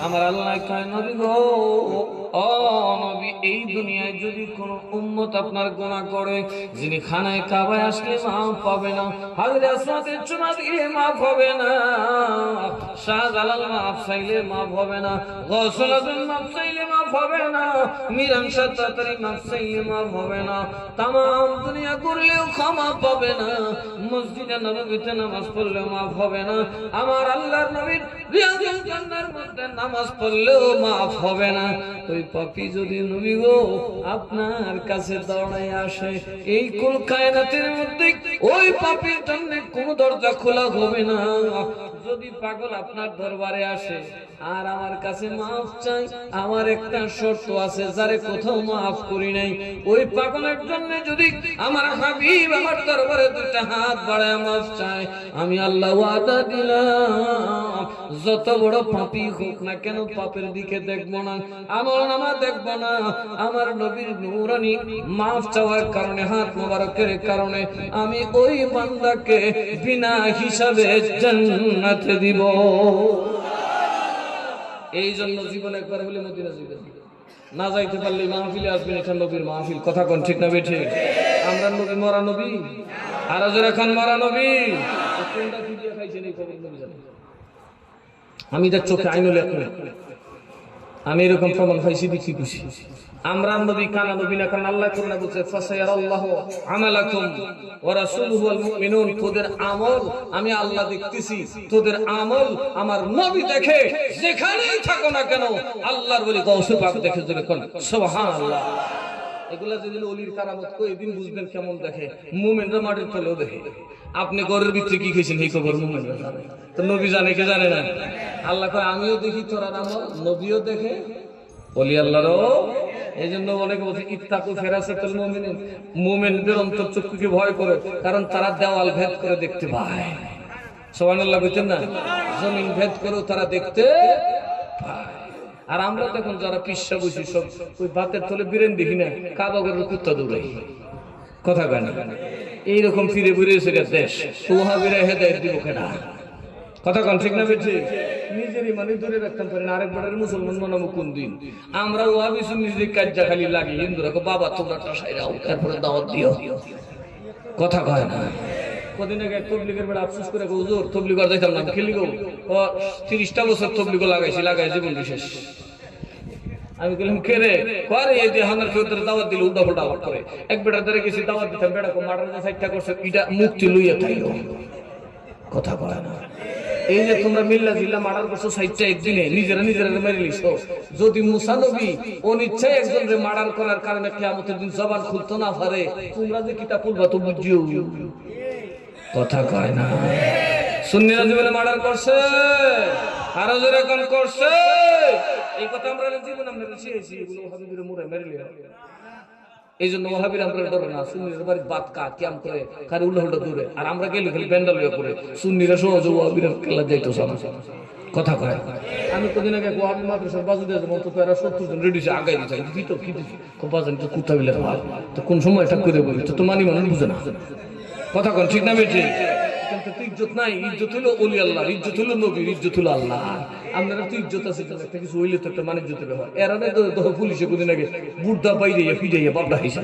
আমার আল্লাহ কয় নবী গো, ও নবী, এই দুনিয়ায় যদি কোনো উম্মত আপনার গুনাহ করে, যিনি খানায় কাবায় আসলে মাফ পাবে না, হাজরে আসওয়াদের চুমা দিলে মাফ হবে না, শাহজালাল মাফ চাইলে মাফ হবে না, গৌসুল আজম মাফ চাইলে মাফ হবে না, মিরান শাহ তাতারি মাফ চাইলে মাফ হবে না, তাম দুনিয়া করলেও ক্ষমা পাবে না, মসজিদে নববীতে নামাজ পড়লেও মাফ হবে না, আমার আল্লাহর নবীর রিয়াজুল জান্নার মধ্যে নামাজ পড়লেও মাফ হবে না। ওই পাপী যদি নবী গো আপনার কাছে দৌড়ায় আসে, এই কুল কায়নাতের মধ্যে ওই পাপীর জন্য কোন দরজা খোলা হবে না। যদি পাগল আপনার দরবারে আসে আর আমার কাছে মাফ চাই, আমার একটা শর্ত আছে, যারে কোথাও মাফ করি নাই, ওই পাগলের জন্য যদি আমার হাবিব আমার দরবারে দুইটা হাত বাড়ায় মাফ চাই, আমি আল্লাহ ওয়াদা দিলাম, যত বড় পাপী হোক না কেন পাপের দিকে দেখবো না, আমলনামা দেখবো না, আমার নবীর নূরানি মাফ চাওয়ার কারণে, হাত মোবারকের কারণে আমি ওই বান্দাকে বিনা হিসাবে জান্নাতে দিব। এই জন্য জীবন একবার হলে মদিনা যাবেন, না যাইতে পারলে মাহফিলে আসবেন, এটা নবীর মাহফিল। কথা কোন ঠিক না বেঠে? আমরা নবী মরা নবী, আর যারা খান মরা নবী, কোনটা কি দিয়ে খাইছেন এই খবর নবী জানেন। আমি তার চোখে আইনুল একমে আমি এরকম প্রমাণ পাইছি, দেখি খুশি। আমরা নবী কানা নবী না, কারণ আল্লাহ কোরআনে বলছে ফাসায়ারাল্লাহু আমালাকুম ওয়া রাসূলুহু ওয়াল মুমিনুন, তোদের আমল আমি আল্লাহ দেখতেছি, তোদের আমল আমার নবী দেখে, যেখানেই থাকো না কেন আল্লাহর ওলি গাউসে পাক দেখে, জোরে কোন সুবহানাল্লাহ। এগুলা যেদিন ওলির কারামত কই দিন বুঝবেন কেমন দেখে। মুমিনরা মাটির তলেও দেখে। আপনি ঘরের ভিতরে কি খেয়েছেন এই খবর মুমিনরা জানে, তো নবী জানে কে জানে না? আল্লাহ কয় আমিও দেখি তোরা আমল, নবীও দেখে, ওলি আল্লাহরও। এই জন্য অনেকে বলছে ইত্তাকু ফিরাসাতুল মুমিনিন, মুমিনদের অন্তর্চক্ষুকে ভয় করো, কারণ তারা দেওয়াল ভেদ করে দেখতে পায়। সুবহানাল্লাহ বুঝছেন না? জমিন ভেদ করে তারা দেখতে পায়। আর আমরা দেখুন যারা পিসা বসি সব ওই বাতের তলে বিরেন দেখি না, কাবা ঘরের কুত্তা দৌড়াই। কথা কয় না? এইরকম ফিরে ফিরে এসে দেশ ওহাবিরা হেদায়েত দিব কেনা। কথা কন ঠিক না বেঠে? নিজেরই মানে দূরে রাখতে পারেন, আরেক বারের মুসলমান মনামো কোন দিন। আমরা ওহাবি নিজের কাজা খালি লাগে, হিন্দুরা বাবা তোমরা টাসাইরাও, তারপরে দাওয়াত দিও। কথা কয় না? কদিন আগে তবলিগের বেলা আফসোস করে হুজুর তবলিগ আর যাইতাম না, খেলি গো 30টা বছর তবলিগ লাগাই জীবন বিশেষ। আমি বললাম কে রে? করে এই যে হানার ফেরতের দাওয়াত দিলে উল্টা পাল্টা আবার করে। এক বেটার ধরে গেছি দাওয়াত দিতাম, বেটা মাটার সাইডটা করছে, এটা মুক্তি লইয়া থাইও। কথা কয় না? এই যে তোমরা মিল্লা জিল্লা মার্ডার করছো সাইডটা একদিনে, নিজেরা মেরে লিছো। যদি মুসা নবী অনিচ্ছায় একজনকে মার্ডার করার কারণে কিয়ামতের দিন জবান খুলতো না পারে, তোমরা যে কিতাব পড়বা তো বুঝিও। কথা কয় না? সুন্নিরা জীবনে মার্ডার করছে, আরো জোরে কোন করছে? এই কথা আমরা জীবনে আমরা শিখেছি, এগুলো হাবিবের মুড়ে মেরে লিয়া। এই জন্য ওয়াহাবিরা আমরা ডরে না, সুন্নিরা বাড়ি বাত কা কিয়াম করে খালি উল্টা দূরে, আর আমরা গেলে খালি প্যান্ডাল হয়ে পড়ে। সুন্নিরা সহজে ওয়াহাবিরা খেলা যাইতো না। কথা কয়? আমি কদিন আগে ওয়াহাবি মাদ্রাসার বাজু দিয়ে যাবো, তো প্রায় 70 জন রেডি আগাই দিচ্ছে, ভিতর কি দিচ্ছি খুব বাজান তো কুত্তা বিলের ভাব, তো কোন সময় এটা করে বলি তো মানি মানুষ বুঝে না। কথা কন ঠিক না বেঠে? কিন্তু ইজ্জত নাই, ইজ্জত হলো ওলি আল্লাহ, ইজ্জত হলো নবীর, ইজ্জত হলো আল্লাহ। আপনারা তো ইজ্জত আছে, একটা কিছু হইলে তো একটা মানের ইজ্জতের ব্যাপার। এরা না তো পুলিশে কোদিন আগে বুড়দা বাইরে ফিরাইয়া বাবলা হিসা,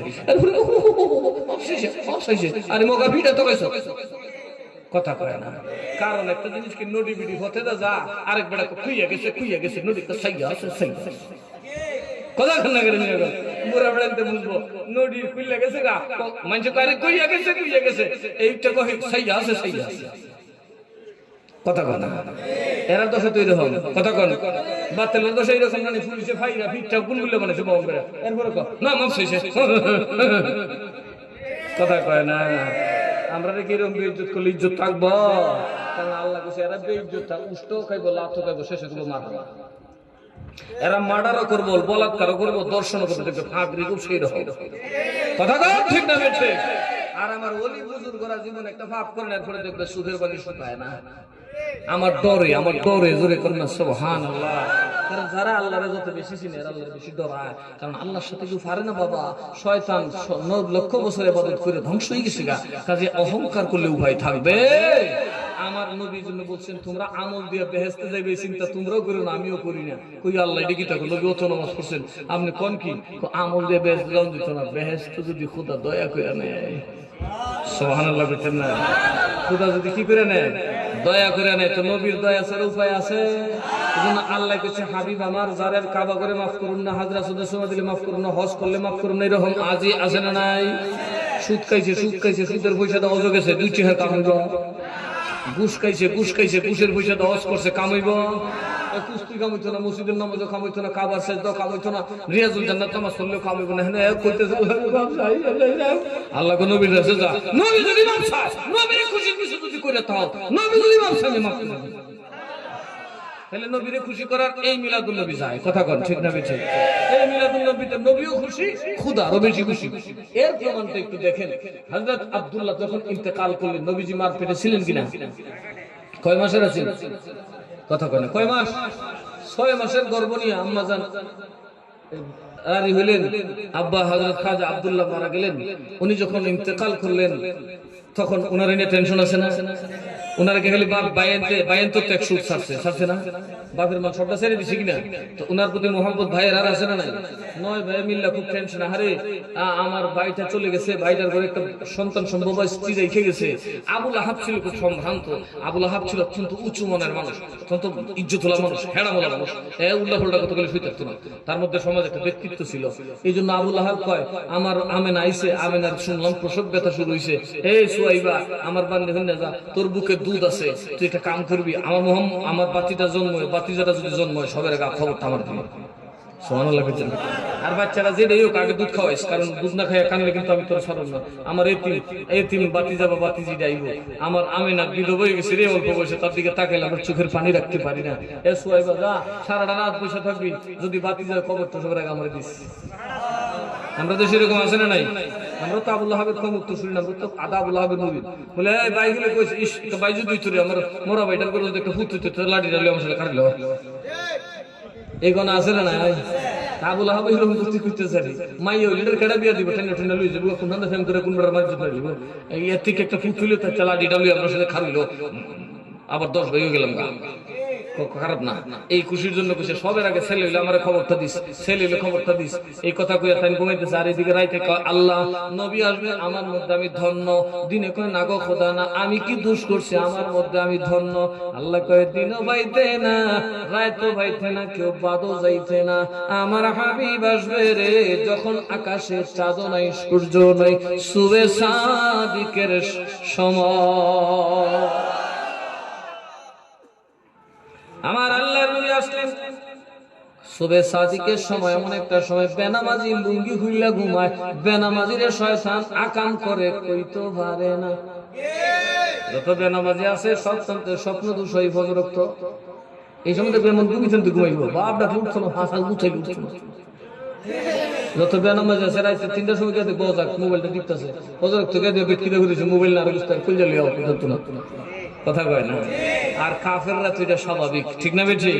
আরে মগা ভিড়া তো কাইছো। কথা কয় না? কারণ একটা জিনিসকে নদী বিড়ি হতে যা, আরেক বেড়া খুইয়া গেছে নদী তো সাইয়া আছে, সাইয়া। কথা না করে বুড়া বেড়াতে বুঝবো নদী খুইয়া গেছে গা, মানুষ কারে খুইয়া গেছে এইটা কহে সাইয়া আছে, সাইয়া আছে। কথা কয় না? এরা দশা তৈরি হবে। কথা কন? বাতিলের দশা এইরকম না, পুলিশে ফাইরা ফিটটা গুলগুলো বানাইছে বাবা বেড়া, এরপরে না মাফ শেষে। কথা কয় না? আমরা কি এরকম বেইজ্জত করলে ইজ্জত থাকবো? কারণ আল্লাহ কইছে এরা বেইজ্জত থাক, উষ্ট খাইবো, লাথ খাইবো, শেষে করবো মারবো। এরা মার্ডারও করবো, বলাৎকারও করবো, দর্শনও করবো, দেখবে ফাঁকরি খুব সেই রকম। কথা কয় ঠিক না বেঠে? আর আমার ওলি বুজুর্গরা জীবন একটা পাপ করেন, এরপরে দেখবে সুখের বাণী শুকায় না। আমার ডরে জোরে করেন সুবহানাল্লাহ। কারণ যারা আল্লাহরে যত বেশি চিনে এরা আল্লাহর বেশি ডরায়। কারণ আল্লাহর সাথে কেউ পারে না বাবা, শয়তান 9 লক্ষ বছর ইবাদত করে ধ্বংস হয়ে গেছে গা, কাজে অহংকার করলে উপায় থাকবে? আমার আমার নবীর জন্য বলছেন তোমরা আমল দিয়ে বেহেশতে যাইবে চিন্তা তোমরাও করো না আমিও করি না। কই আল্লাহ এটা কি থাকো নবী অত নামাজ পড়ছেন আপনি কোন কি আমল দিয়ে বেহেশতে যাওয়া দিত না। বেহেশত যদি খোদা দয়া করে নেয়, সুবহানাল্লাহ বলছেন না, খোদা যদি কি করে নেয় দয়া করে নেয় তো নবীর দয়া ছাড়া উপায় আছে? এজন্য আল্লাহ কিছু হাবিব আমার যারের কাবা করে মাফ করুন না, হাজরা সুদা দিলে মাফ করুন না, হজ করলে মাফ করুন না, এরকম আজই আছে না নাই? সুদ খাইছে সুদের পয়সা দেওয়া অজো গেছে 2 টাকা কামাইব। ঘুষ খাইছে ঘুষের পয়সা দেওয়া হজ করছে কামাইব। কুস্তি কামাইতো না, মসজিদের নামাজও কামাইতো না, কাবার সাজদাও কামাইতো না, রিয়াজুল জান্নাত নামাজ পড়লেও কামাইবো না। হ্যাঁ কইতেছে আল্লাহ কোন নবীর কাছে যা, নবী যদি মাফ চায়, নবীর খুশি খুশি যদি করে তাও, নবী যদি মাফ চায় মাফ করে দেন। তাহলে নবীরে খুশি করার এই মিলাদুন নবী যায়, কথা কন ঠিক না বেঠিক? এই মিলাদুন নবীতে নবীও খুশি, খোদারও বেশি খুশি। এর প্রমাণটা একটু দেখেন, হযরত আব্দুল্লাহ যখন ইন্তেকাল করলেন নবীজি মার পেটে ছিলেন কিনা? কয় মাসের আছেন? কথা কয় না, কয় মাস? 6 মাসের গর্ভ নিয়ে আম্মা জান রানী হলেন। আব্বা হযরত খাজা আব্দুল্লাহ মারা গেলেন। উনি যখন ইন্তেকাল করলেন তখন ওনার এনে টেনশন আছে না? ওনারা খালি বাপ বাইন তো ত্যাগ সুদ ছাড়ছে না, বাপের মান সবটা ছেড়ে দিছে কিনা? তো ওনার প্রতি মোহাম্মদ ভাইয়ের আর আছে না নাই? 9 ভাই মিল্লা খুব টেনশন, আরে আমার ভাইটা চলে গেছে, ভাইটার ঘরে একটা সন্তান সম্ভব স্ত্রী রেখে গেছে। আবুল আহাব ছিল খুব সম্ভ্রান্ত, আবুল আহাব ছিল অত্যন্ত উঁচু মনের মানুষ, অত্যন্ত ইজ্জতওয়ালা মানুষ, হেড়ামোলা মানুষ, উল্লাহ পাল্টা কত গেলে শুই থাকতো না। তার মধ্যে সমাজ একটা ব্যক্তিত্ব ছিল। এই জন্য আবুল আহাব কয় আমার আমেনা আইছে, আমেনার শুনলাম প্রসব ব্যথা শুরু হয়েছে, এই সুয়াইবা আমার বান্দি হইনা যা, তোর বুকে দুধ আছে, তুই একটা কাম করবি, আমার বাতিটা বাতিজাটা যদি জন্ম হয় সবের আগে খবরটা আমার দিবি। সুবহানাল্লাহ। আর বাচ্চারা যেটাই হোক আগে দুধ খাওয়াইস, কারণ দুধ না খাইয়া কানলে কিন্তু আমি তোর ছাড়ব না। আমার এতিম বাতিজা বা বাতিজিটা আইব, আমার আমেনা বিধবা হয়ে গেছে রে, অল্প বয়সে, তার দিকে তাকাইলে আমার চোখের পানি রাখতে পারি না। এ সুয়াইবা যা, সারাটা রাত বসে থাকবি, যদি বাতিজার খবরটা সবের আগে আমার দিস। আমরা তো সেরকম আছে না নাই? আমরা তো আবুল আহাবের খবর তো শুনি না, আমরা তো আদা আবুল আহাবের নবী বলে এই ভাই গুলো কইছে ইস তো ভাই যদি তুই আমার মোরা ভাইটার করে একটা ফুট তুই লাঠি ডালে আমার সাথে কাটলো, এই কোন আছে না নাই? আবুল আহাব এরকম কুস্তি করতেছে, মাইও লিডার কেডা বিয়া দিব, ঠান্ডা ঠান্ডা লই যাবো, কোন ঠান্ডা ফেম করে কোন বড় মার জন্য দিব, এই এর থেকে একটা ফুট তুলে তার লাঠি ডালে আমার সাথে খাইলো, আবার 10 ভাই হয়ে গেলাম গা। খারাপ না, এই খুশির জন্য খুশি। সবের আগে ছেলে হইলে আমার খবরটা দিস, ছেলে হইলে খবরটা দিস, এই কথা কইয়া তাই ঘুমাইতেছে। আর এদিকে রাইতে আল্লাহ নবী আসবে আমার মধ্যে আমি ধন্য, দিনে কয় না গো খোদা না আমি কি দোষ করছি আমার মধ্যে আমি ধন্য। আল্লাহ কয় দিনও বাইতে না রাইতও বাইতে না কেউ বাদও যাইতে না, আমার হাবিব আসবে রে যখন আকাশে চাঁদ নাই সূর্য নাই, সুবে সাদিকের সময়। আমার আল্লাহর নবী আসলেন সুবে সাদিকের সময়, এমন একটা সময় বেনামাজি লুঙ্গি খুইলা ঘুমায়, বেনামাজিরে শয়তান আকাম করে কইতো পারে না। যত বেনামাজি আছে সব স্বপ্ন দোষ হয় ফজরক্ত, এই সময় তো বেমন ঘুমিয়েছেন তো ঘুমাইব, বাপটা উঠতো না, হাসা উঠাই উঠতো না। যত বেনামাজি আছে রাইতে 3টার সময় গেছে বজাক মোবাইলটা টিপতেছে, ফজরক্ত গেছে বেটকিটা করেছে মোবাইল না আর খুলজা লিয়া উঠতো না, কথা কয় না। আর কাফেররা তো এটা স্বাভাবিক, ঠিক না বেঠি?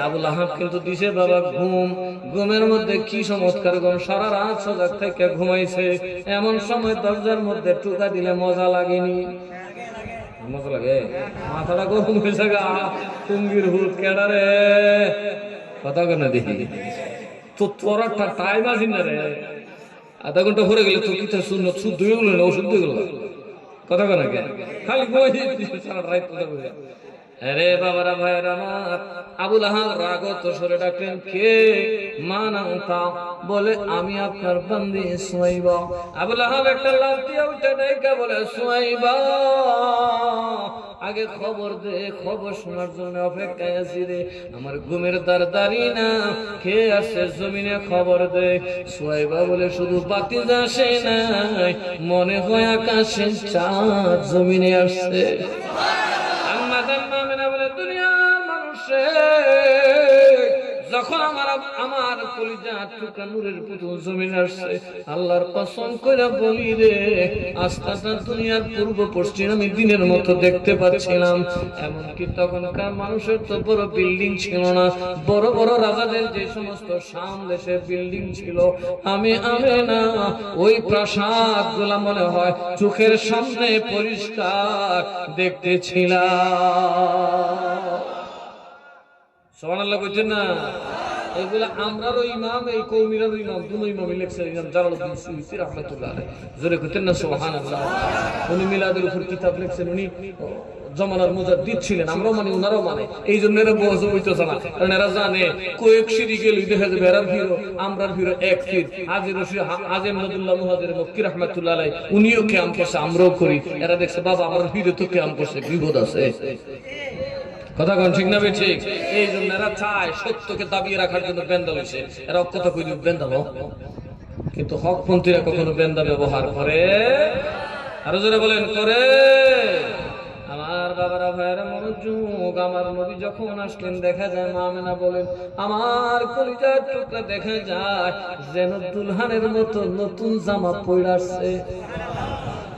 আবুল আহাব কিন্তু দিছে বাবা ঘুম, ঘুমের মধ্যে কি চমৎকার ঘুম, সারা রাত সজাগ থেকে ঘুমাইছে। এমন সময় দরজার মধ্যে টুকা দিলে মজা লাগেনি? মজা লাগে, মাথাটা গরম হয়েছে গা, টুঙ্গির হুদ কেডারে, কথা কয় না দেখি তো তোর একটা টাইম আসি না রে, আধা ঘন্টা পরে গেলে তোর কি শুদ্ধ হয়ে গেল না অশুদ্ধ হয়ে গেল, কথা কয় না কে খালি সারা রাত কথা বলে। আরে বাবারা ভাইয়ের আমার, আবুল আহাব রাগত সরে ডাকলেন কে? মান আনতা? বলে আমি আপনার বান্দি সুয়াইবা। আবুল আহাব একটা লাফ দিয়ে উঠে ডাইকা বলে সুয়াইবা আগে খবর দে, খবর শোনার জন্য অপেক্ষায় আছি রে, আমার ঘুমের দ্বার দাঁড়ি না, কে আসছে জমিনে খবর দে। সুয়াইবা বলে শুধু বাতি আসে নাই, মনে হয় আকাশে চাঁদ জমিনে আসছে। যখন আমার কলিজার টুকরা নূরের পুতুল জমিন আসছে, আল্লাহর কসম কইরা বলি রে, আস্তাটা দুনিয়ার পূর্ব পশ্চিম আমি দিনের মতো দেখতে পাচ্ছিলাম। এমনকি তখনকার মানুষের তো বড় বিল্ডিং ছিল না, বড় বড় রাজাদের যে সমস্ত শাম দেশের বিল্ডিং ছিল, আমি না ওই প্রাসাদ গুলা মনে হয় চোখের সামনে পরিষ্কার দেখতেছিলাম। সুবহানাল্লাহ কইছেন না? এগুলা আমরারও ইমাম, এই কওমিরারও ইমাম, দুনো ইমামই লেখছেন। ইমাম জালালউদ্দিন সুয়ুতী রাহমাতুল্লাহ আলাইহি, জোরে কইতেন না সুবহানাল্লাহ। উনি মিলাদের উপর কিতাব লিখছেন, উনি জমানার মুজাদ্দিদ ছিলেন, আমরাও মানে ওনারাও মানে। এই জন্য এরা বহজ হইতেছে না, কারণ এরা জানে কয়েক সিঁড়ি গেলেই দেখা যাবে এরার ভিড় আমরার ভিড় এক ফির। আজিম নদুল্লাহ মুহাজির মক্কি রাহমাতুল্লাহ আলাইহি উনিও কিয়াম করছে, আমরাও করি। এরা দেখছে বাবা আমার ভিড়ে তো কিয়াম করছে, বিপদ আছে। কথা কোন ঠিক না বে ঠিক? এই জন্য এরা চায় সত্যকে দাবিয়ে রাখার জন্য বেন্দা হয়েছে। এরা কথা কই বেন্দা হোক, কিন্তু হকপন্থীরা কখনো বেন্দা ব্যবহার করে। আরো যারা বলেন করে। আমার বাবারা ভাইয়েরা মনোযোগ, আমার নবী যখন আসলেন দেখা যায় মা আমেনা বলেন আমার কলিজার টুকরা দেখা যায় যেন দুলহানের মতো নতুন জামা পরে আসছে।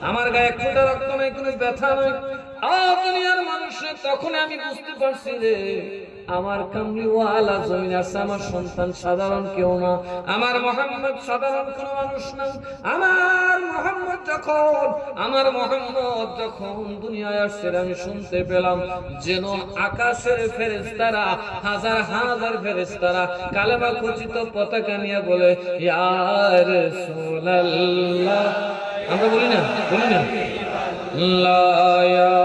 আমার গায়ে এক ফোঁটা রক্ত নাই, কোনো ব্যথা নাই। দুনিয়ার মানুষের তখন আমি বুঝতে পারছি রে, আমার কামলিওয়ালা জমিন আছে, আমার সন্তান সাধারণ কেউ না, আমার মুহাম্মদ সাধারণ কোন মানুষ না। আমার মুহাম্মদ যখন দুনিয়ায় আসছে আমি শুনতে পেলাম যেন আকাশের ফেরেশতারা হাজার হাজার ফেরেশতারা কালেমা খচিত পতাকা নিয়ে বলে ইয়া রাসূলুল্লাহ। আমরা বলি না লা ইয়া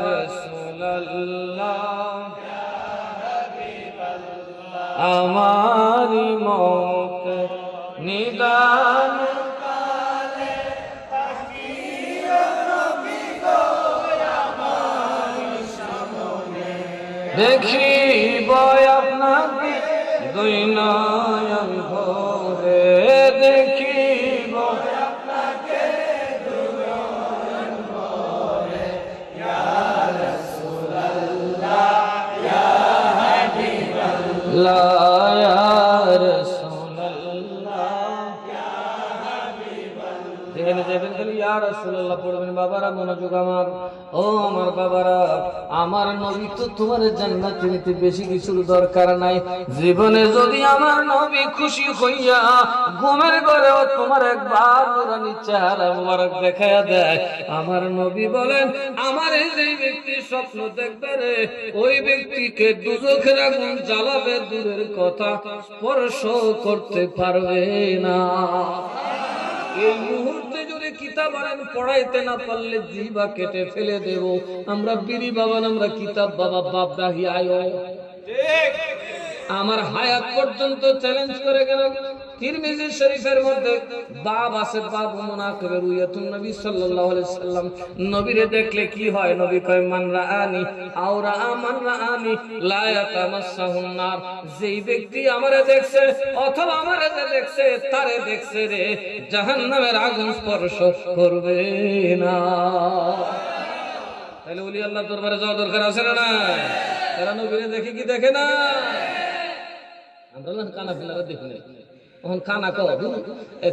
রাসূলুল্লাহ, আমারি মত নিদান কালে তাসবিহ নবী গো আমারি সামনে দেখিব আপনাকে দুই নয়ন ভরে, দেখিব আপনাকে দুই নয়ন ভরে ইয়া রাসূলুল্লাহ ইয়া হাবিবাল্লাহ ইয়া রাসূলুল্লাহ ইয়া হাবিবাল্লাহ। যেখানে যাবেন খালি ইয়া রাসূলুল্লাহ পড়বেন। বাবারা মনোযোগ আমার, ও আমার বাবারা, আমার নবী তো তোমার জান্নাতে নিতে বেশি কিছুর দরকার নাই। জীবনে যদি আমার নবী খুশি হইয়া ঘুমের ঘরেও তোমার একবার নুরানি চেহারা মুবারক দেখায়া দেয়, আমার নবী বলেন আমার এই যে ব্যক্তি স্বপ্ন দেখবে রে, ওই ব্যক্তিকে দুজখের আগুন জ্বালাবে দূরের কথা স্পর্শ করতে পারবে না। এই মুহূর্তে যদি কিতাব আনেন পড়াইতে না পারলে জিহ্বা কেটে ফেলে দেব। আমরা বিড়ি বাবা, আমরা কিতাব বাবা, বাপ দাহি আয়ো। আমার হায়াত পর্যন্ত চ্যালেঞ্জ করে গেল। তিরমিজি শরীফের মধ্যে বাব আছে, বাবু মুনাকিবের রুয়াতুন নবী সাল্লাল্লাহু আলাইহি সাল্লাম। নবীরে দেখলে কি হয়? নবী কয় মান রাআনি আও রাআ মান রাআনি লা ইয়াতামাসসাহুন নার। যেই ব্যক্তি আমারে দেখছে অথবা আমারে যে দেখছে তারে দেখছে রে, জাহান্নামের আগুন স্পর্শ করবে না। তাহলে ওলি আল্লাহ দরবারে যাওয়া দরকার আছে না? না, এরা নবীরে দেখে কি দেখে না? আমরা না কানা ফেলারা দেখি না। এখন খানা কো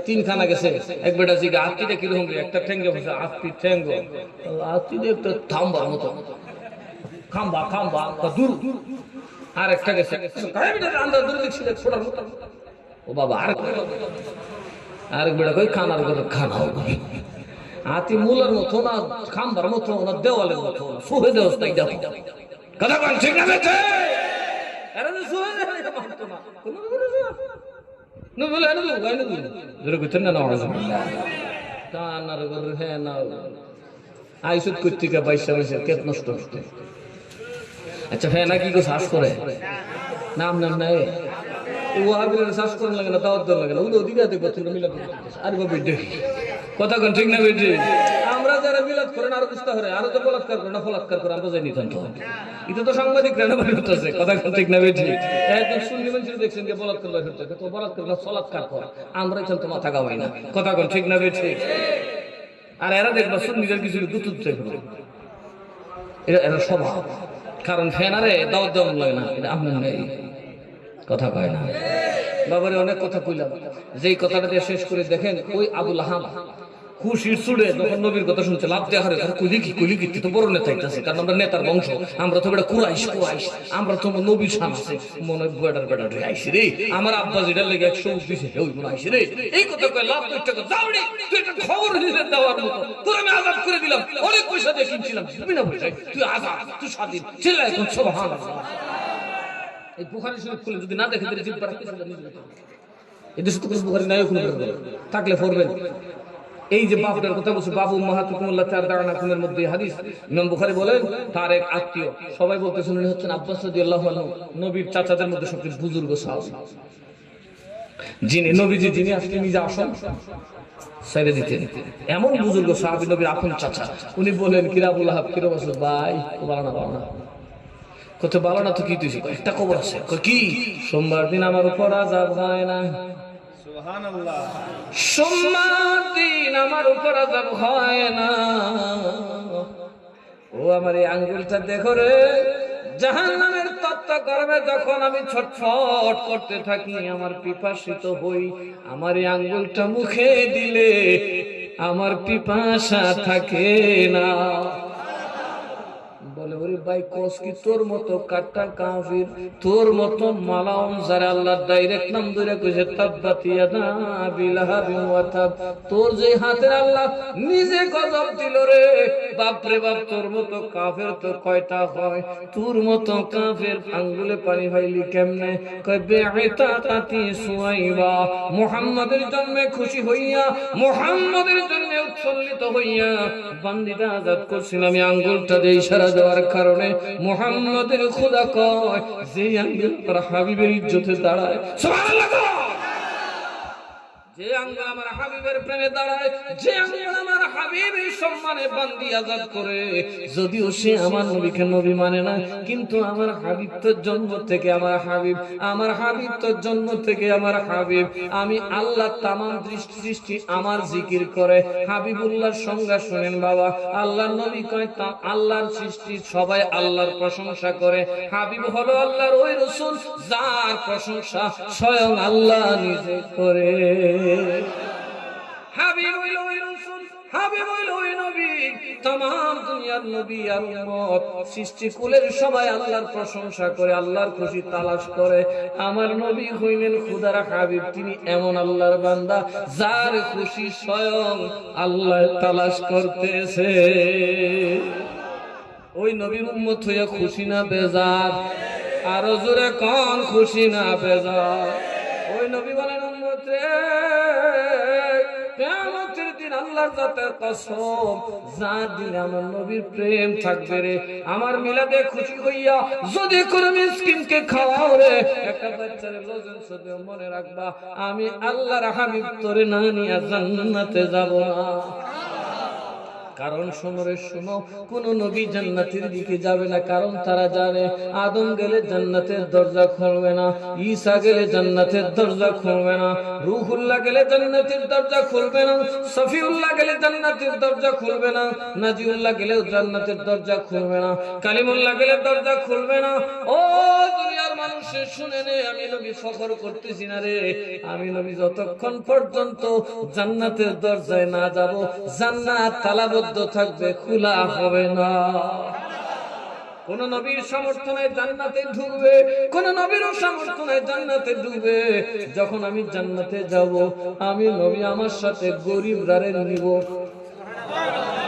তিন খানা গেছে, এক বেটা জিগা আত্মীটা কিরকম, একটা ঠেঙ্গে বসে আত্মীর ঠেঙ্গ, আত্মীর একটা থাম্বার মতো খাম্বা খাম্বা দূর, আর একটা গেছে আন্দাজ দূরে দেখছি ছোটার মতো। ও বাবা, আরেক বেটা কই খানার কথা খানা হাতি মূলার মতো না, খাম্বার মতো না, দেওয়ালের মতো না, সুহে দেওয়া তাই দেখো কথা বল ঠিক না? এরা তো সুহে দেওয়া মানতো না, আচ্ছা ফেনা কি শ্বাস করে নাম নাম নাই শ্বাস করেন লাগে না, দাওয়াত লাগে না, দিঘাতে আর কথা কোন ঠিক না বেঠি? আমরা যারা বিলাত করেন আরো বুঝতে হবে, আরো তো বলাৎকার করে না ফলাৎকার করে আমরা যাই নিতাম। এটা তো সাংবাদিক হচ্ছে কথা ঠিক না বেঠি? একদম শুনলি মানুষ দেখছেন যে বলাৎকার হচ্ছে, তো বলাৎকার ফলাৎকার কর, আমরা এখান তো মাথা গাওয়াই না। কথা কোন ঠিক না বেঠি? আর এরা দেখবা সুন্নিদের কিছু দুতুত এরা স্বভাব, কারণ ফেনারে দাওয়াত দেওয়া লাগে না, এটা আপনার নেই। কথা কয় না বাবারে অনেক কথা কইলাম যেই কথাটা দিয়ে শেষ করে দেখেন ওই আবুল আহাব খুশির সুরে যখন নবীর কথা শুনছে লাভ দেখারে কইলি কি তো বড় নেতা হইতাছে কারণ আমরা নেতার বংশ আমরা তো বেটা কুরাইশ আমরা তো নবীর শান আছে মনে বেটা আইছি রে আমার আব্বা যেটা লেগে 100 দিছে ওই মনে আইছি রে এই কথা কই লাভ কইতে যাওড়ি তুই একটা খবর দিতে দেওয়ার মতো তোর আমি আজাদ করে দিলাম অনেক পয়সা দিয়ে কিনছিলাম বিনা পয়সায় তুই আজাদ তুই স্বাধীন চিল্লা এখন সুবহানাল্লাহ এই বুখারী শরীফ খুলে যদি না দেখে দিলে জিব্বা রাখতে এদেশে তো কোনো বুখারী নাই খুলে থাকলে পড়বেন এই যে বাপটার কথা বলছে বাবু মাহাতুকুমুল্লাহ চার দাগানাকুমের মধ্যে হাদিস ইমাম বুখারী বলেন তার এক আত্মীয় সবাই বলতেছেন উনি হচ্ছেন আব্বাস রাদিয়াল্লাহু আনহু নবীর চাচাদের মধ্যে সবচেয়ে বুজুর্গ সাহাবী যিনি আজকে নিজে আসেন ছেড়ে দিতেন এমন বুজুর্গ সাহাবী নবীর আপন চাচা উনি বলেন কিরা আবুল আহাব কিরা বলছে ভাই বালানা কত বালানা তো কি তুই একটা খবর আছে কি সোমবার দিন আমার উপর আযাব হয় না সোমবার দিন আমার উপর আযাব হয় না ও আমার এই আঙ্গুলটা দেখো রে জাহান্নামের তপ্ত গরমে যখন আমি ছটফট করতে থাকি আমার পিপাসিত হই আমার এই আঙ্গুলটা মুখে দিলে আমার পিপাসা থাকে না বলে ওরে ভাই কস কি তোর মতো কাটা কাফির তোর মতো মালাউন যারা আল্লাহর ডাইরেক্ট নাম ধরে কইছে তাব্বাত ইয়াদা বিলাহাবিন ওয়া তাব তোর যে হাতের আল্লাহ নিজে গজব দিল রে বাপ রে বাপ তোর মতো কাফের তো কয়টা হয় তোর মতো কাফের আঙ্গুলে পানি ফাইলি কেমনে কয় বেঈতা তাতি সুয়াইবা মুহাম্মাদের জন্মে খুশি হইয়া মুহাম্মাদের জন্য উৎফুল্লিত হইয়া বান্দিটা আজাদ করছিলাম আমি আঙ্গুলটা দিয়ে ইশারা দেওয়ার কারণে মুহাম্মাদের খোদা কয় যে আঙ্গুল তার হাবিবের ইজ্জতে দাঁড়ায় সুবহানাল্লাহ যে আঙ্গুল আমার হাবিবের প্রেমে দাঁড়ায় যে আঙ্গুল আমার হাবিবের সম্মানে বান্দি আজাদ করে যদিও সে আমার নবীকে নবী মানে না কিন্তু আমার হাবিব তো জন্ম থেকে আমার হাবিব তো জন্ম থেকে আমার হাবিব আমি আল্লাহ তামাম সৃষ্টি আমার জিকির করে হাবিবুল্লাহর সংজ্ঞা শুনেন বাবা আল্লাহর নবী কয় তা আল্লাহর সৃষ্টি সবাই আল্লাহর প্রশংসা করে হাবিব হলো আল্লাহর ওই রাসূল যার প্রশংসা স্বয়ং আল্লাহ নিজে করে হাবিব হইল ওই রাসূল হাবিব হইল ওই নবী तमाम দুনিয়ার নবী আর উম্মত সৃষ্টি কুলের সবাই আল্লাহর প্রশংসা করে আল্লাহর খুশি তালাশ করে আমার নবী হইলেন খোদার হাবিব তিনি এমন আল্লাহর বান্দা যার খুশি স্বয়ং আল্লাহ তালাশ করতেছে ওই নবীর উম্মত হইয়া খুশি না বেজার আরো জোরে কোন খুশি না বেজার ওই নবী বলেন উম্মত রে কিয়ামতের দিন আল্লাহর জাতের কসম যার দিলে আমার নবীর প্রেম থাকবে রে আমার মিলাদে খুশি হইয়া যদি কোন মিসকিনকে খাওয়াও রে একটা বাচ্চারে লজেন শুধু মনে রাখবা আমি আল্লাহর হাবিব তোরে না নিয়ে জান্নাতে যাব না কারণ শোনো কোন নবী জান্নাতের দিকে যাবে না কারণ তারা জানে আদম গেলে জান্নাতের দরজা খুলবে না ঈসা গেলে জান্নাতের দরজা খুলবে না রূহুল্লাহ গেলে জান্নাতের দরজা খুলবে না সফিউল্লাহ গেলে জান্নাতের দরজা খুলবে না নাজিউল্লাহ গেলে জান্নাতের দরজা খুলবে না কালিমুল্লাহ গেলে দরজা খুলবে না ও দুনিয়ার মানুষ শুনে নে আমি নবী ফখর করতেছি না রে আমি নবী যতক্ষণ পর্যন্ত জান্নাতের দরজায় না যাব জান্নাত তালাবদ্ধ থাকবে খোলা হবে না কোন নবীর সমর্থনে জান্নাতে ঢুকবে কোন নবীর সমর্থনে জান্নাতে ঢুকবে যখন আমি জান্নাতে যাব আমি নবী আমার সাথে গরিবরারে নিব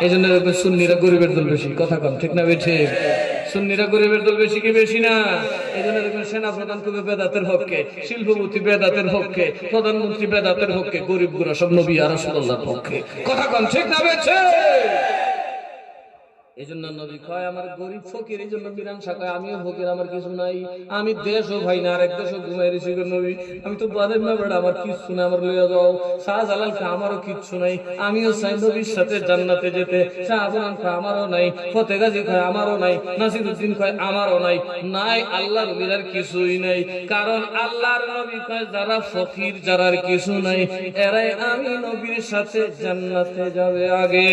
এইজন্য সুন্নিরা গরিবের দল বেশি কথা কম ঠিক না বেঠে সুন্নিরা গরিবের দল বেশি কি বেশি না এইজন্য দেখবেন সেনা প্রধান কবি বেদাতের পক্ষে শিল্পপতি বেদাতের পক্ষে প্রধানমন্ত্রী বেদাতের পক্ষে গরিবগুলো সব নবী আর রাসূলুল্লাহর পক্ষে কথা কম ঠিক না বেঠে এইজন্য নবী কয় আমার গরিব ফকির এইজন্য মীরাংসা কয় আমিও ফকির আমার কিছু নাই আমি দেশও ভাই না আরেক দেশও ঘুমাই রেছি নবী আমি তো বাদের না বেড়া আমার কিচ্ছু না আমার লইয়া যাও শাহজালাল কে আমারও কিচ্ছু নাই আমিও চাই নবীর সাথে জান্নাতে যেতে শাহজালাল কে আমারও নাই ফতে গাজী কয় আমারও নাই নাসিরউদ্দিন কয় আমারও নাই নাই আল্লাহর নবীর আর কিছুই নাই কারণ আল্লাহর নবী কয় যারা ফকির যারার কিছু নাই এরাই আমি নবীর সাথে জান্নাতে যাবে আগে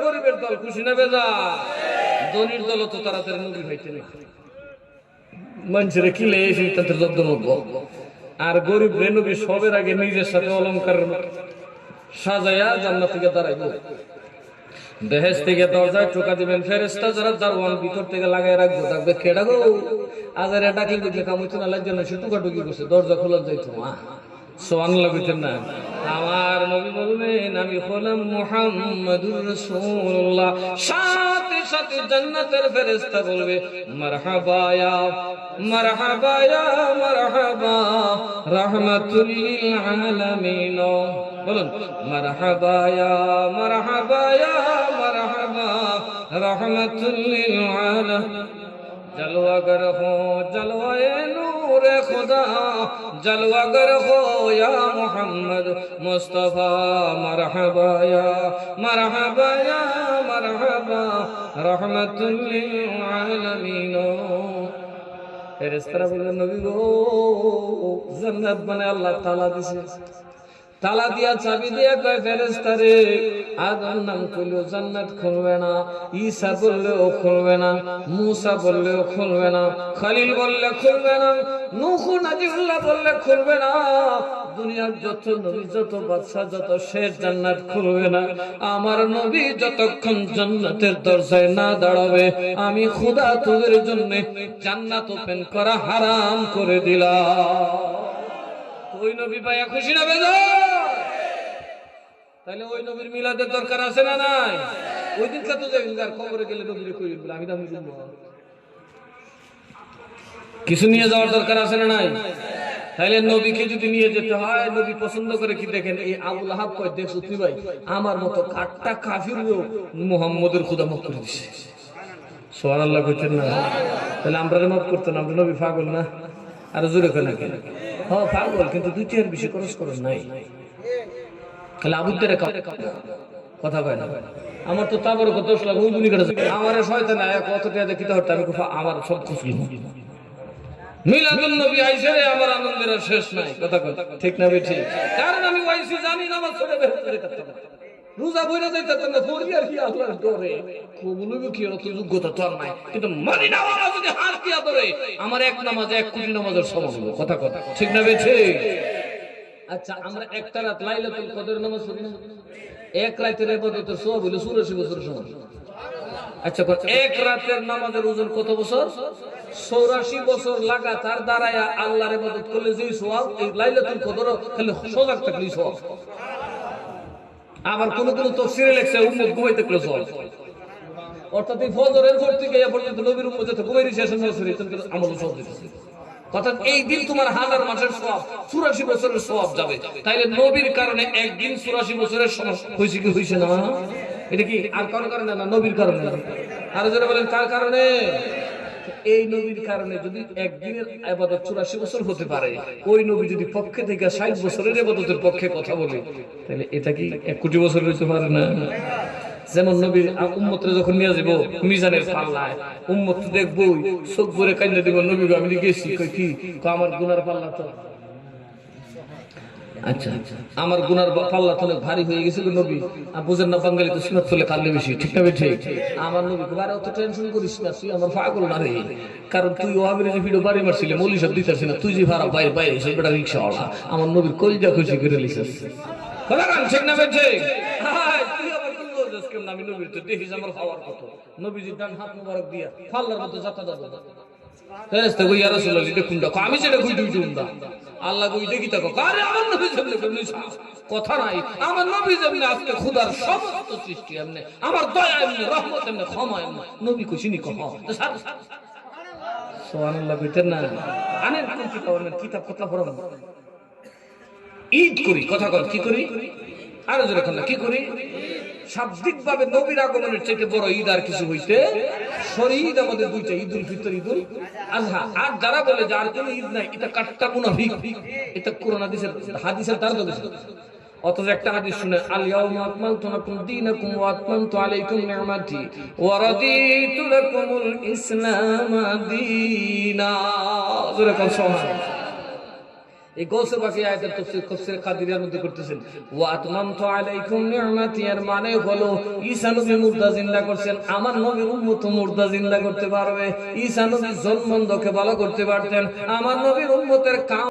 গরিবের দল খুশি না বেজা ধনীর দল তো তাড়াতাড়ি নবী হইতে নেই মানুষের কিলে এসে তাদের যত্ন নেব। আর গরিব রেনবী সবের আগে নিজের সাথে অলঙ্কার সাজাইয়া জান্নাত থেকে দাঁড়াইব। বেহেশত থেকে দরজায় টোকা দিবেন ফেরেশতা, যারা দারওয়ান ভিতর থেকে লাগাই রাখবো, ডাকবে কেডা গো? আজারে ডাকলে দেখলে কামইতো না, লাজ্জা না, সে টুকাটুকি করছে, দরজা খোলা যাইতো। সুবহানাল্লাহ কইতেন না? আমার নবী বলবেন আমি হলাম মুহাম্মাদুর রাসূলুল্লাহ। সাথে সাথে জান্নাতের ফেরেশতা বলবে মারহাবা ইয়া মারহাবা ইয়া মারহাবা রাহমাতুল লিল আলামিন। বলুন মারহাবা ইয়া মারহাবা ইয়া মারহাবা রাহমাতুল লিল আলামিন। जलवागर हो जलवाए नूरे खुदा, जलवागर हो या मोहम्मद मुस्तफा, मरहबा या मरहबा रहमतुल लिल आलमीन। ফেরেশতারা বললেন নবী গো, জান্নাত মানে আল্লাহ তাআলা দিয়েছে, তালা দিয়া চাবি দিয়া কয় ফেরেশতারে, আদম নাম কইলেও জান্নাত খুলবে না, ঈসা বললেও খুলবে না, মুসা বললেও খুলবে না, খলিল বললে খুলবে না, নূহ নাজিউল্লাহ বললে খুলবে না, দুনিয়ার যত নবী যত বাদশা যত শেষ জান্নাত খুলবে না। আমার নবী যতক্ষণ জান্নাতের দরজায় না দাঁড়াবে, আমি খোদা তোদের জন্য জান্নাত ওপেন করা হারাম করে দিলাম। ওই নবী পাইয়া খুশি না বেজার? তাহলে ওই নবীর মিলাদের দরকার আছে না নাই? ওই দিন কত যাবেন, যার খবরে গেলে নবীরে কই বলে আমি দামি বলবো, কিছু নিয়ে যাওয়ার দরকার আছে না নাই? তাহলে নবীকে যদি নিয়ে যেতে হয়, নবী পছন্দ করে কি দেখেন, এই আবুল আহাব কয় দেখছো তুই ভাই আমার মতো কাটটা কাফির লোক মুহাম্মদের খোদা মাফ করে দিছে। সুবহানাল্লাহ কইতেন না? তাহলে আমরা মাফ করতেন, আমরা নবী পাগল না? আর জোরে কেন কেন? হ্যাঁ পাগল, কিন্তু দুই চার বেশি খরচ করেন নাই। খালি আবুদের কথা কয় না। আমার তো তারপরে কত লাগে ওই দুনি কাছে আমার শয়তান আয়া কত টাকা দেখিতে হতো, আমি আমার সব খুশি মিলাদুন নবী আইছে রে, আমার আনন্দের আর শেষ নাই। কথা কথা ঠিক না বে ঠিক? কারণ আমি ওয়াইসি জানি না, আমার ছোট বের করে করতে রোজা বইরা যাইতাম না, পড়ি আর কি আল্লাহর ডরে কবুলবে কি অত যোগ্যতা তো আর নাই, কিন্তু মদিনা ওয়ালা যদি হাত দিয়া ধরে আমার এক নামাজ 1 কোটি নামাজের সমান হবে। কথা কথা ঠিক না বে ঠিক? আচ্ছা আমরা একটা রাত লাইলাতুল কদর নামাজ পড়ি না, এক রাতের ইবাদতের সওয়াব হলো 84 বছর সমান। আচ্ছা এক রাতের নামাজের ওজন কত বছর? 84 বছর লাগাতার দাঁড়ায়া আল্লাহর ইবাদত করলে যে সওয়াব, এই লাইলাতুল কদর খালি সজাগ থাকলেই সওয়াব। আবার কোন কোন তাফসীরে লেখছে উম্মত ঘুমাইতে গেলে সওয়াব, অর্থাৎ এই ফজরের পর থেকে এই পর্যন্ত নবীর উম্মত যত ঘুমাইতে শেষ হয়েছে তাদের আমল সওয়াব দিতেছে। অর্থাৎ এই দিন তোমার 1000 মাসের সওয়াব, 84 বছরের সওয়াব যাবে। তাইলে নবীর কারণে একদিন 84 বছরের সমান হইছে কি হইছে না? এটা কি আর কার কারণে না, নবীর কারণে। আর যারা বলেন কার কারণে? এই নবীর কারণে যদি একদিনের ইবাদত 84 বছর হতে পারে, ওই নবী যদি পক্ষে থেকে 60 বছরের ইবাদতের পক্ষে কথা বলে, তাহলে এটা কি 1 কোটি বছর হইতে পারে না? যেমন নবীর উম্মতরে যখন নিয়ে যাব মিজানের পাল্লায়, উম্মত দেখবই চোখ ভরে কান্না দিব, নবী গো আমি গেছি, কই কি আমার গুনার পাল্লা তো, আচ্ছা আমার গুনার পাল্লা তো ভারী হয়ে গেছিল নবী, বুঝেন না বাঙালি তো সিনাত চলে কাঁদলে বেশি, ঠিক না ঠিক? আমার নবী বারে অত টেনশন করিস না, তুই আমার পাগল না রে, কারণ তুই ওয়াবির যে ভিডিও বাড়ি মারছিলে মৌলি সব দিতেছিস না, তুই যে ভাড়া বাইরে বাইরে এসে বেটা রিক্সাওয়ালা আমার নবীর কলিজা খুশি করে লিছিস। কথা কান ঠিক না ঠিক? তুই আবার কোন বলছিস কেন? আমি নবীর তো দেখিস আমার খাওয়ার কত, নবীজির ডান হাত মোবারক দিয়া পাল্লার মতো যাতা যাতা ফেরেশতা কই ইয়া রাসূলুল্লাহ দেখুন দেখো, আমি সেটা কই দুই দুন্দা আল্লাহ কই দেখি তাকো, আরে আমার নবী যেমনে কথা নাই, আমার নবী যেমনে আজকে খোদার সমস্ত সৃষ্টি এমনে, আমার দয়া এমনে, রহমত এমনে, ক্ষমা এমনে, নবী কইছিনি কহ তো সুবহানাল্লাহ কইতেন না? আনেন কোন কিতাব, আনেন কিতাব কথা পড়াবো, ঈদ করি, কথা কর কি করি, আর জোরে কর না কি করি? শাব্দিক ভাবে নবীর আগমনের চাইতে বড় ঈদ আর কিছু হইতে শরীর আমাদের দুইটা, ঈদুল ফিতর, ঈদুল আযহা। আর যারা বলে যে আর কোনো ঈদ নাই, এটা কাট্টা মুনাফিক, এটা কোরআন হাদিসের দ্বারা বলেছে। অথচ একটা হাদিস শুনে, আল ইয়াউমা আকমালতু লাকুম দীনাকুম ওয়া আতমামতু আলাইকুম নি'মাতি ওয়া রাদিতু লাকুমুল ইসলাম দীনা। জোরে কর সুবহানাল্লাহ। এই গৌসে বাকি আয়াতের তাফসীর কাদিরিয়ার মধ্যে করতেছেন ওয়া আতমামতু আলাইকুম নি'মাতি, এর মানে হলো ঈসা নবী মুর্দা জিন্দা করছেন, আমার নবীর উম্মত মুর্দা জিন্দা করতে পারবে। ঈসা নবী জন্মন্ধকে ভালো করতে পারতেন, আমার নবীর উম্মতের কাম